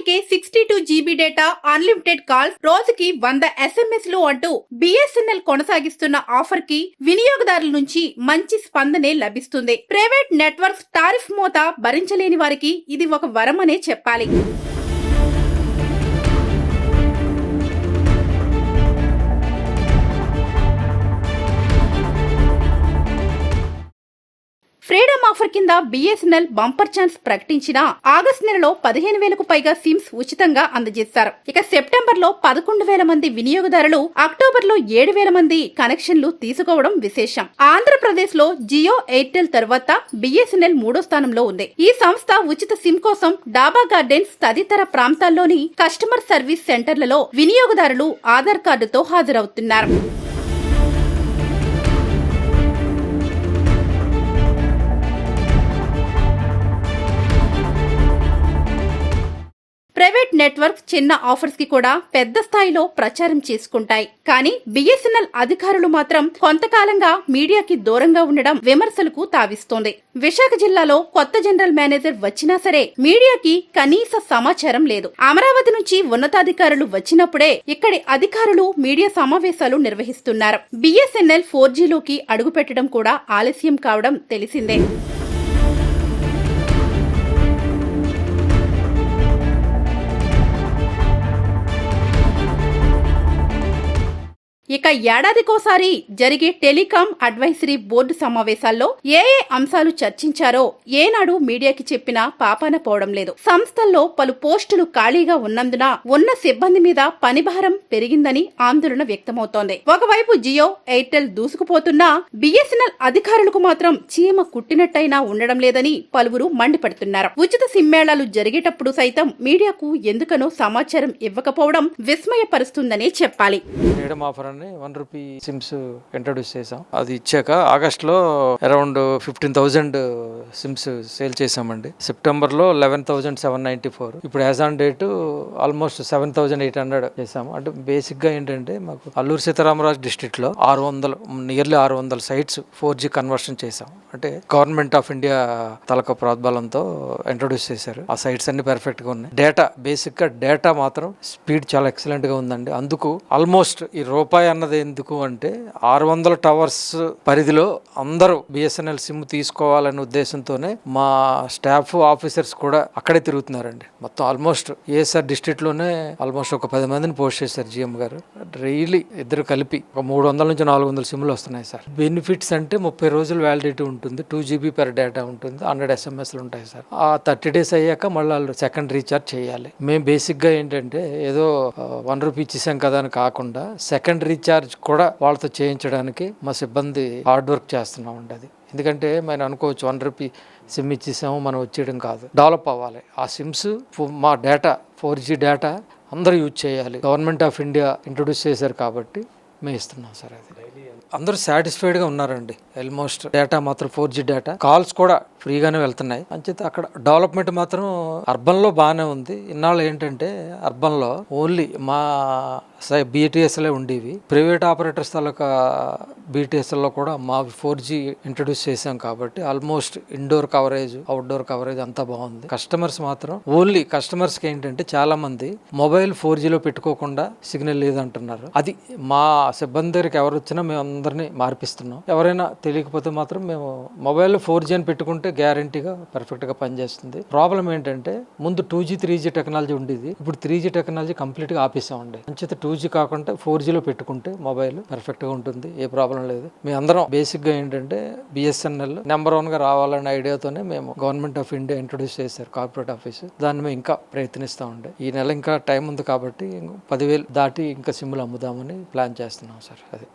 రూపాయికే 62 GB data, unlimited calls, రోజుకి 100 ఎస్ఎంఎస్లు అంటూ BSNL కొనసాగిస్తున్న ఆఫర్ కి వినియోగదారుల నుంచి మంచి స్పందనే లభిస్తుంది. ప్రైవేట్ నెట్వర్క్స్ టారిఫ్ మోత భరించలేని వారికి ఇది ఒక వరమనే చెప్పాలి. ఫ్రీడమ్ ఆఫర్ కింద బిఎస్ఎన్ఎల్ బంపర్ ఛాన్స్ ప్రకటించిన ఆగస్టు నెలలో 15,000కు పైగా సిమ్స్ ఉచితంగా అందజేశారు. ఇక సెప్టెంబర్ లో 11,000 మంది వినియోగదారులు, అక్టోబర్ లో 7,000 మంది కనెక్షన్లు తీసుకోవడం విశేషం. ఆంధ్రప్రదేశ్ లో జియో, ఎయిర్టెల్ తర్వాత బిఎస్ఎన్ఎల్ 3వ స్థానంలో ఉంది. ఈ సంస్థ ఉచిత సిమ్ కోసం డాబా గార్డెన్స్ తదితర ప్రాంతాల్లోని కస్టమర్ సర్వీస్ సెంటర్లలో వినియోగదారులు ఆధార్ కార్డుతో హాజరవుతున్నారు. ప్రైవేట్ నెట్వర్క్స్ చిన్న ఆఫర్స్ కి కూడా పెద్ద స్థాయిలో ప్రచారం చేసుకుంటాయి. కానీ బిఎస్ఎన్ఎల్ అధికారులు మాత్రం కొంతకాలంగా మీడియాకి దూరంగా ఉండడం విమర్శలకు తావిస్తోంది. విశాఖ జిల్లాలో కొత్త జనరల్ మేనేజర్ వచ్చినా సరే మీడియాకి కనీస సమాచారం లేదు. అమరావతి నుంచి ఉన్నతాధికారులు వచ్చినప్పుడే ఇక్కడి అధికారులు మీడియా సమావేశాలు నిర్వహిస్తున్నారు. బిఎస్ఎన్ఎల్ 4Gలోకి అడుగుపెట్టడం కూడా ఆలస్యం కావడం తెలిసిందే. ఇక ఏడాదికోసారి జరిగే టెలికాం అడ్వైజరీ బోర్డు సమావేశాల్లో ఏ అంశాలు చర్చించారో ఏనాడు మీడియాకి చెప్పినా పాపాన పోవడం లేదు. సంస్థల్లో పలు పోస్టులు ఖాళీగా ఉన్నందున ఉన్న సిబ్బంది మీద పనిభారం పెరిగిందని ఆందోళన వ్యక్తమవుతోంది. ఒకవైపు జియో, ఎయిర్టెల్ దూసుకుపోతున్నా బిఎస్ఎన్ఎల్ అధికారులకు మాత్రం చీమ కుట్టినట్టయినా ఉండడం లేదని పలువురు మండిపడుతున్నారు. ఉచిత సిమ్మేళాలు జరిగేటప్పుడు సైతం మీడియాకు ఎందుకనో సమాచారం ఇవ్వకపోవడం విస్మయపరుస్తుందనే చెప్పాలి. ₹1 సిమ్స్ ఇంట్రొడ్యూస్ చేసాం. అది ఇచ్చాక ఆగస్టులో అరౌండ్ 15,000 సిమ్స్ సేల్ చేసామండి. సెప్టెంబర్లో 11,794. ఇప్పుడు యాజ్ ఆన్ డేట్ ఆల్మోస్ట్ 7,800 చేసాము. అంటే బేసిక్ గా ఏంటంటే మాకు అల్లూరు సీతారామరాజు డిస్ట్రిక్ట్ లో నియర్లీ 600 సైట్స్ 4G కన్వర్షన్ చేసాం. అంటే గవర్నమెంట్ ఆఫ్ ఇండియా తలక ప్రోద్బలంతో ఇంట్రొడ్యూస్ చేశారు. ఆ సైట్స్ అన్ని పర్ఫెక్ట్ గా ఉన్నాయి. డేటా బేసిక్ గా డేటా మాత్రం స్పీడ్ చాలా ఎక్సలెంట్ గా ఉందండి. అందుకు ఆల్మోస్ట్ ఈ రూపాయి అన్నది ఎందుకు అంటే 600 టవర్స్ పరిధిలో అందరూ బిఎస్ఎన్ఎల్ సిమ్ తీసుకోవాలనే ఉద్దేశంతోనే మా స్టాఫ్ ఆఫీసర్స్ కూడా అక్కడే తిరుగుతున్నారండి. మొత్తం ఆల్మోస్ట్ ఏఎస్ఆర్ డిస్ట్రిక్ట్ లోనే ఆల్మోస్ట్ ఒక 10 మందిని పోస్ట్ చేశారు జిఎం గారు. డైలీ ఇద్దరు కలిపి ఒక 300 నుంచి 400 సిమ్లు వస్తున్నాయి సార్. బెనిఫిట్స్ అంటే 30 రోజులు వ్యాలిడిటీ ఉంటుంది, 2 GB పెర్ డేటా ఉంటుంది, 100 SMS ఉంటాయి సార్. ఆ 30 days అయ్యాక మళ్ళీ వాళ్ళు సెకండ్ రీఛార్జ్ చేయాలి. మేము బేసిక్ గా ఏంటంటే ఏదో ₹1 ఇచ్చేసాం కదా అని కాకుండా సెకండ్ రీఛార్జ్ కూడా వాళ్ళతో చేయించడానికి మా సిబ్బంది హార్డ్ వర్క్ చేస్తున్నాం అండి. అది ఎందుకంటే మనం అనుకోవచ్చు ₹1 సిమ్ ఇచ్చేసాము మనం వచ్చేయడం కాదు, డెవలప్ అవ్వాలి. ఆ సిమ్స్ మా డేటా 4G డేటా అందరూ యూజ్ చేయాలి. గవర్నమెంట్ ఆఫ్ ఇండియా ఇంట్రొడ్యూస్ చేశారు కాబట్టి మేము ఇస్తున్నాం సార్. అది అందరూ సాటిస్ఫైడ్ గా ఉన్నారండి. ఆల్మోస్ట్ డేటా మాత్రం 4G డేటా, కాల్స్ కూడా ఫ్రీగానే వెళ్తున్నాయి. అంచేత అక్కడ డెవలప్మెంట్ మాత్రం అర్బన్ లో బాగానే ఉంది. ఇన్నాళ్ళు ఏంటంటే అర్బన్ లో ఓన్లీ మా BTSలే ఉండేవి. ప్రైవేట్ ఆపరేటర్స్ తాలూకా BTSలో కూడా మా 4G ఇంట్రొడ్యూస్ చేసాం కాబట్టి almost indoor coverage, outdoor coverage అంతా బాగుంది. కస్టమర్స్ మాత్రం ఓన్లీ కస్టమర్స్కి ఏంటంటే చాలా మంది మొబైల్ 4Gలో పెట్టుకోకుండా సిగ్నల్ లేదంటున్నారు. అది మా సిబ్బంది దగ్గరికి ఎవరు వచ్చినా మేము అందరినీ మార్పిస్తున్నాం. ఎవరైనా తెలియకపోతే మాత్రం మేము మొబైల్ 4G అని పెట్టుకుంటే గ్యారంటీగా పర్ఫెక్ట్గా పనిచేస్తుంది. ప్రాబ్లం ఏంటంటే ముందు 2G 3G టెక్నాలజీ ఉండేది, ఇప్పుడు 3G టెక్నాలజీ కంప్లీట్గా ఆపేసామండి. అంచేత 2G కాకుండా 4Gలో పెట్టుకుంటే మొబైల్ పర్ఫెక్ట్గా ఉంటుంది, ఏ ప్రాబ్లం లేదు. మేము అందరం బేసిక్గా ఏంటంటే బిఎస్ఎన్ఎల్ నెంబర్ 1గా రావాలనే ఐడియాతోనే మేము గవర్నమెంట్ ఆఫ్ ఇండియా ఇంట్రొడ్యూస్ చేశారు కార్పొరేట్ ఆఫీస్. దాన్ని మేము ఇంకా ప్రయత్నిస్తూ ఉండే. ఈ నెల ఇంకా టైం ఉంది కాబట్టి 10,000 దాటి ఇంకా సిమ్లు అమ్ముదామని ప్లాన్ చేస్తున్నాం సార్. అది